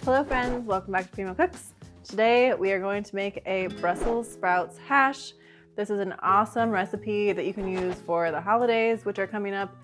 Hello friends, welcome back to Premo Cooks. Today we are going to make a Brussels sprouts hash. This is an awesome recipe that you can use for the holidays, which are coming up,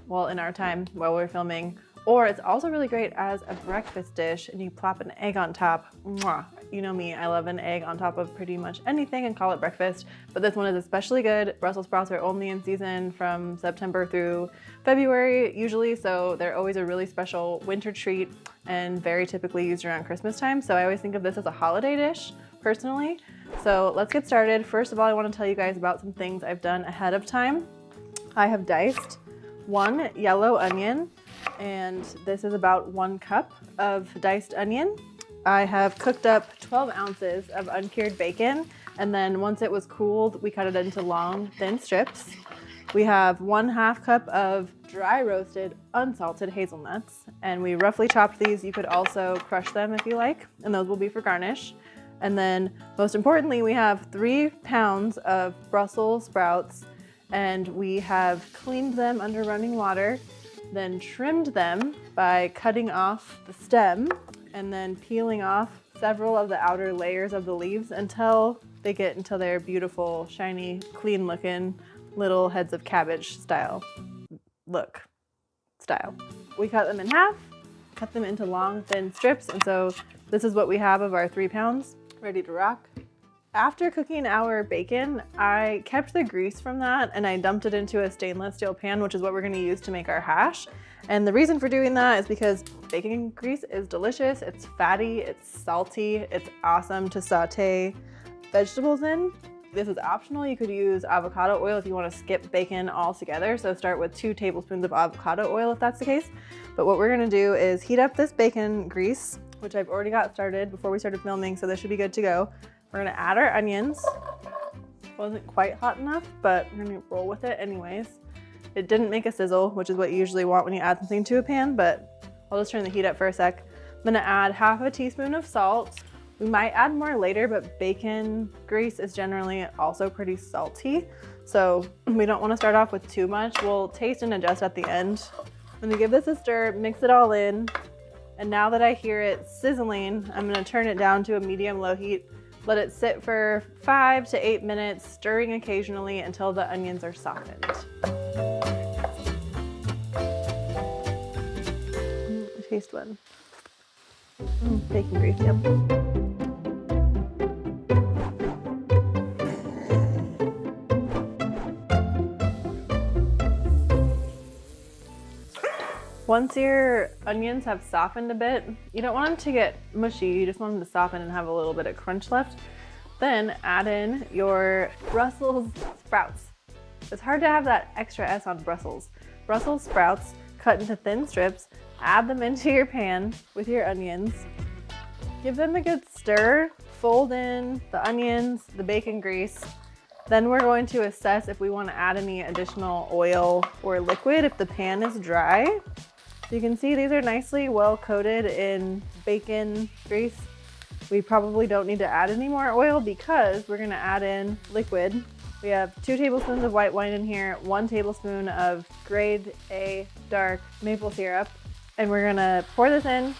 well, in our time while we're filming. Or it's also really great as a breakfast dish, and you plop an egg on top. Mwah. You know me, I love an egg on top of pretty much anything and call it breakfast, but this one is especially good. Brussels sprouts are only in season from September through February usually, so they're always a really special winter treat and very typically used around Christmas time. So I always think of this as a holiday dish personally. So let's get started. First of all, I want to tell you guys about some things I've done ahead of time. I have diced 1 yellow onion, and this is about 1 cup of diced onion. I have cooked up 12 ounces of uncured bacon, and then once it was cooled, we cut it into long, thin strips. We have 1/2 cup of dry roasted, unsalted hazelnuts, and we roughly chopped these. You could also crush them if you like, and those will be for garnish. And then most importantly, we have 3 pounds of Brussels sprouts, and we have cleaned them under running water, then trimmed them by cutting off the stem and then peeling off several of the outer layers of the leaves until they're beautiful, shiny, clean looking little heads of cabbage style. We cut them in half, cut them into long, thin strips, and so this is what we have of our 3 pounds, ready to rock. After cooking our bacon, I kept the grease from that and I dumped it into a stainless steel pan, which is what we're going to use to make our hash. And the reason for doing that is because bacon grease is delicious, it's fatty, it's salty, it's awesome to saute vegetables in. This is optional. You could use avocado oil if you want to skip bacon altogether. So start with 2 tablespoons of avocado oil if that's the case. But what we're going to do is heat up this bacon grease, which I've already got started before we started filming, so this should be good to go. We're gonna add our onions. Wasn't quite hot enough, but we're gonna roll with it anyways. It didn't make a sizzle, which is what you usually want when you add something to a pan, but I'll just turn the heat up for a sec. I'm gonna add 1/2 teaspoon of salt. We might add more later, but bacon grease is generally also pretty salty, so we don't wanna start off with too much. We'll taste and adjust at the end. I'm gonna give this a stir, mix it all in, and now that I hear it sizzling, I'm gonna turn it down to a medium-low heat. Let it sit for 5 to 8 minutes, stirring occasionally until the onions are softened. Taste one. Bacon grease, yep. Once your onions have softened a bit, you don't want them to get mushy, you just want them to soften and have a little bit of crunch left. Then add in your Brussels sprouts. It's hard to have that extra S on Brussels. Brussels sprouts cut into thin strips, add them into your pan with your onions. Give them a good stir, fold in the onions, the bacon grease. Then we're going to assess if we want to add any additional oil or liquid if the pan is dry. So you can see these are nicely well coated in bacon grease. We probably don't need to add any more oil because we're gonna add in liquid. We have 2 tablespoons of white wine in here, 1 tablespoon of grade A dark maple syrup, and we're gonna pour this in,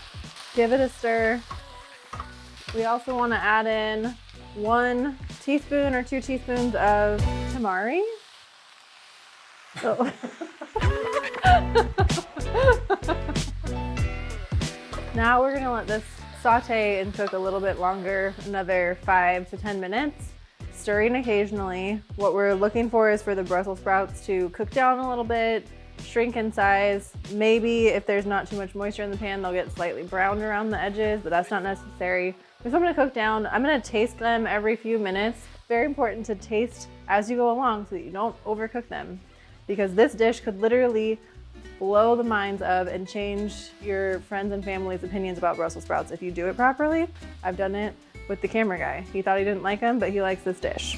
give it a stir. We also wanna add in 1 teaspoon or 2 teaspoons of tamari. Oh. Now we're gonna let this saute and cook a little bit longer, another 5 to 10 minutes, stirring occasionally. What we're looking for is for the Brussels sprouts to cook down a little bit, shrink in size. Maybe if there's not too much moisture in the pan, they'll get slightly browned around the edges, but that's not necessary. If I'm gonna cook down, I'm gonna taste them every few minutes. Very important to taste as you go along so that you don't overcook them, because this dish could literally blow the minds of and change your friends and family's opinions about Brussels sprouts if you do it properly. I've done it with the camera guy. He thought he didn't like them, but he likes this dish.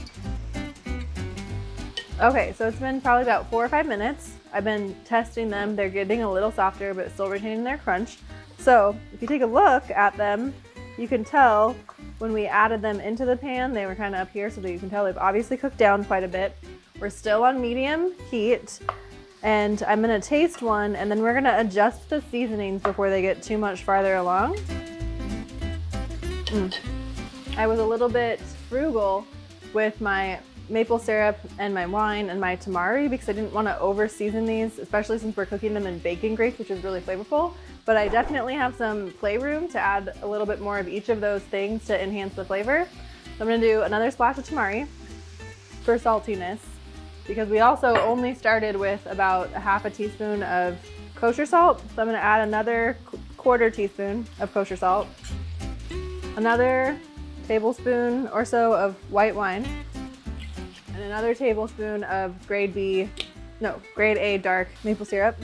Okay, so it's been probably about 4 or 5 minutes. I've been testing them. They're getting a little softer, but still retaining their crunch. So if you take a look at them, you can tell when we added them into the pan, they were kind of up here, so that you can tell they've obviously cooked down quite a bit. We're still on medium heat. And I'm gonna taste one, and then we're gonna adjust the seasonings before they get too much farther along. I was a little bit frugal with my maple syrup and my wine and my tamari because I didn't want to over season these, especially since we're cooking them in bacon grease, which is really flavorful. But I definitely have some playroom to add a little bit more of each of those things to enhance the flavor. So I'm gonna do another splash of tamari for saltiness, because we also only started with about a half a teaspoon of kosher salt. So I'm gonna add another quarter teaspoon of kosher salt, another tablespoon or so of white wine, and another tablespoon of grade A dark maple syrup.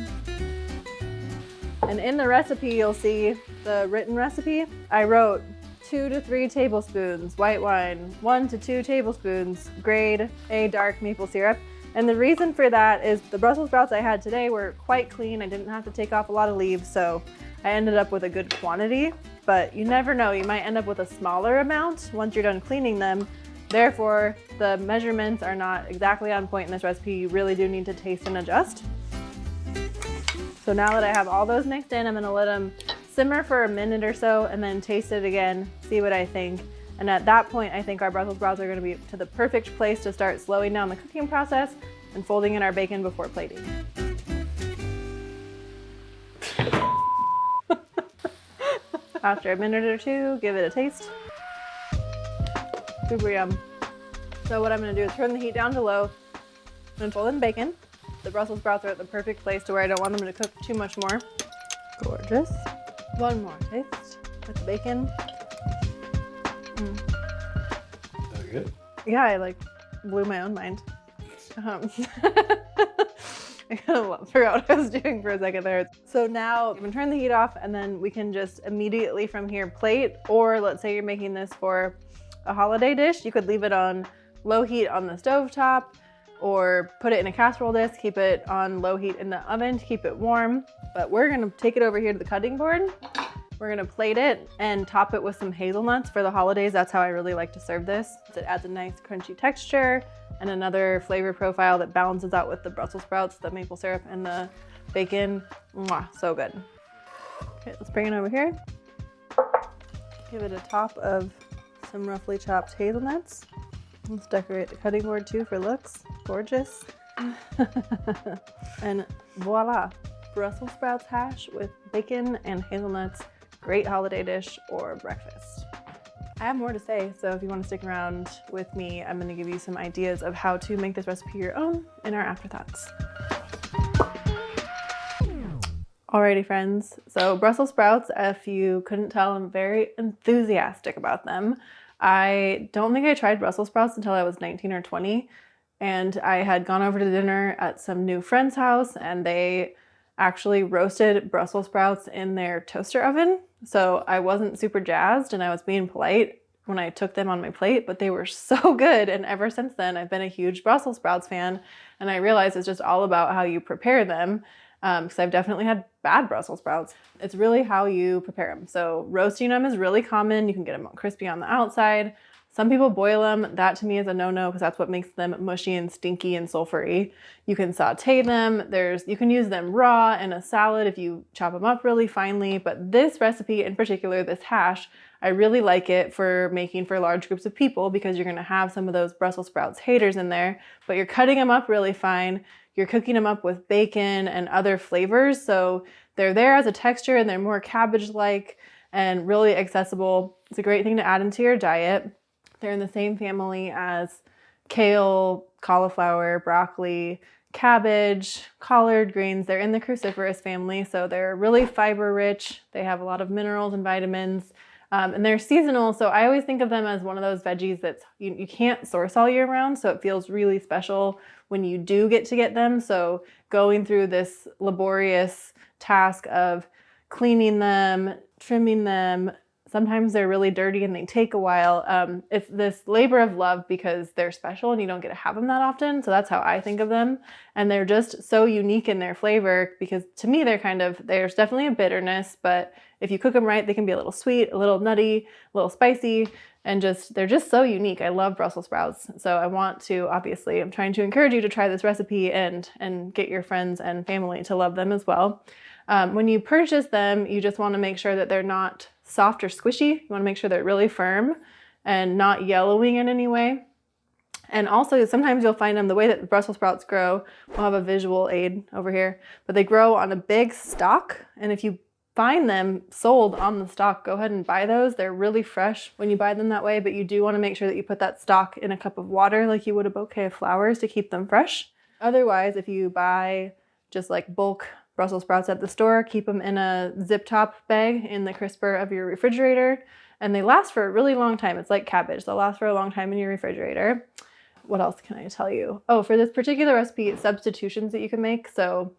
And in the recipe, you'll see the written recipe. I wrote 2 to 3 tablespoons white wine, 1 to 2 tablespoons grade A dark maple syrup. And the reason for that is the Brussels sprouts I had today were quite clean. I didn't have to take off a lot of leaves, so I ended up with a good quantity. But you never know, you might end up with a smaller amount once you're done cleaning them. Therefore, the measurements are not exactly on point in this recipe. You really do need to taste and adjust. So now that I have all those mixed in, I'm gonna let them simmer for a minute or so and then taste it again, see what I think. And at that point, I think our Brussels sprouts are gonna be to the perfect place to start slowing down the cooking process and folding in our bacon before plating. After a minute or two, give it a taste. Super yum. So what I'm gonna do is turn the heat down to low and fold in bacon. The Brussels sprouts are at the perfect place to where I don't want them to cook too much more. Gorgeous. One more taste with the bacon. That good? Yeah, I like blew my own mind. I kind of forgot what I was doing for a second there. So now I'm gonna turn the heat off, and then we can just immediately from here plate, or let's say you're making this for a holiday dish, you could leave it on low heat on the stove top, or put it in a casserole dish, keep it on low heat in the oven to keep it warm. But we're gonna take it over here to the cutting board. We're gonna plate it and top it with some hazelnuts for the holidays. That's how I really like to serve this. It adds a nice crunchy texture and another flavor profile that balances out with the Brussels sprouts, the maple syrup, and the bacon. Mwah, so good. Okay, let's bring it over here. Give it a top of some roughly chopped hazelnuts. Let's decorate the cutting board too for looks. Gorgeous. And voila, Brussels sprouts hash with bacon and hazelnuts. Great holiday dish or breakfast. I have more to say, so if you want to stick around with me, I'm going to give you some ideas of how to make this recipe your own in our afterthoughts. Alrighty friends, so Brussels sprouts, if you couldn't tell, I'm very enthusiastic about them. I don't think I tried Brussels sprouts until I was 19 or 20, and I had gone over to dinner at some new friend's house, and they actually roasted Brussels sprouts in their toaster oven. So I wasn't super jazzed, and I was being polite when I took them on my plate, but they were so good. And ever since then, I've been a huge Brussels sprouts fan, and I realized it's just all about how you prepare them. Because I've definitely had bad Brussels sprouts. It's really how you prepare them. So roasting them is really common. You can get them crispy on the outside. Some people boil them. That to me is a no-no because that's what makes them mushy and stinky and sulfury. You can saute them. You can use them raw in a salad if you chop them up really finely. But this recipe in particular, this hash, I really like it for making for large groups of people because you're gonna have some of those Brussels sprouts haters in there, but you're cutting them up really fine. You're cooking them up with bacon and other flavors, so they're there as a texture and they're more cabbage-like and really accessible. It's a great thing to add into your diet. They're in the same family as kale, cauliflower, broccoli, cabbage, collard greens. They're in the cruciferous family, so they're really fiber-rich. They have a lot of minerals and vitamins. And they're seasonal, so I always think of them as one of those veggies that you can't source all year round, so it feels really special when you do get to get them. So going through this laborious task of cleaning them, trimming them, sometimes they're really dirty and they take a while. It's this labor of love because they're special and you don't get to have them that often. So that's how I think of them. And they're just so unique in their flavor because to me, there's definitely a bitterness, but if you cook them right, they can be a little sweet, a little nutty, a little spicy, and they're just so unique. I love Brussels sprouts. So I'm trying to encourage you to try this recipe and get your friends and family to love them as well. When you purchase them, you just want to make sure that they're not soft or squishy. You want to make sure they're really firm and not yellowing in any way. And also sometimes you'll find them, the way that Brussels sprouts grow, we'll have a visual aid over here, but they grow on a big stalk. And if you find them sold on the stalk, go ahead and buy those. They're really fresh when you buy them that way, but you do want to make sure that you put that stalk in a cup of water like you would a bouquet of flowers to keep them fresh. Otherwise, if you buy just like bulk Brussels sprouts at the store, keep them in a zip top bag in the crisper of your refrigerator, and they last for a really long time. It's like cabbage. They'll last for a long time in your refrigerator. What else can I tell you? Oh, for this particular recipe, it's substitutions that you can make. So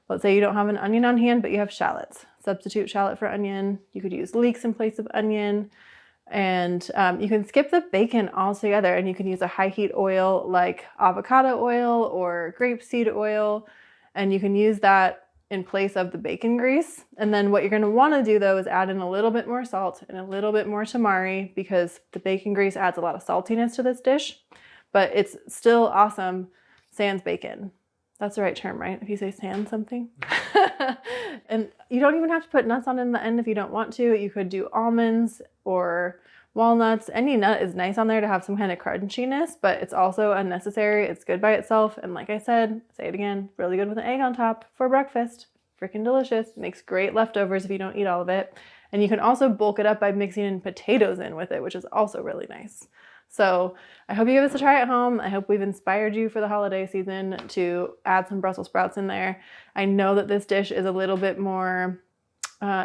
let's say you don't have an onion on hand, but you have shallots. Substitute shallot for onion. You could use leeks in place of onion. And you can skip the bacon altogether, and you can use a high heat oil like avocado oil or grapeseed oil. And you can use that in place of the bacon grease. And then what you're going to want to do though is add in a little bit more salt and a little bit more tamari because the bacon grease adds a lot of saltiness to this dish, but it's still awesome sans bacon. That's the right term, right? If you say sans something. And you don't even have to put nuts on in the end if you don't want to. You could do almonds or walnuts. Any nut is nice on there to have some kind of crunchiness, but it's also unnecessary. It's good by itself. And like I said, say it again, really good with an egg on top for breakfast. Freaking delicious. Makes great leftovers if you don't eat all of it. And you can also bulk it up by mixing in potatoes in with it, which is also really nice. So I hope you give this a try at home. I hope we've inspired you for the holiday season to add some Brussels sprouts in there. I know that this dish is a little bit more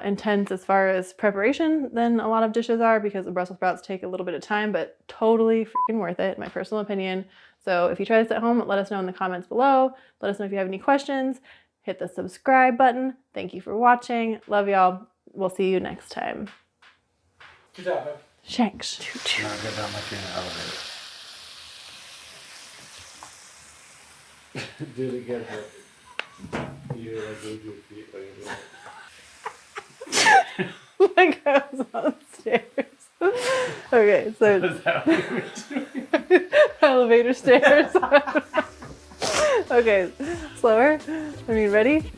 intense as far as preparation than a lot of dishes are because the Brussels sprouts take a little bit of time, but totally freaking worth it, in my personal opinion. So if you try this at home, let us know in the comments below. Let us know if you have any questions. Hit the subscribe button. Thank you for watching. Love y'all. We'll see you next time. Good job, babe. Thanks. Now get down like you're in the elevator. Do it again. You like move your feet like you do. Like I was on stairs. Okay, so Is that what you were doing? elevator stairs. Okay, slower. I mean, ready?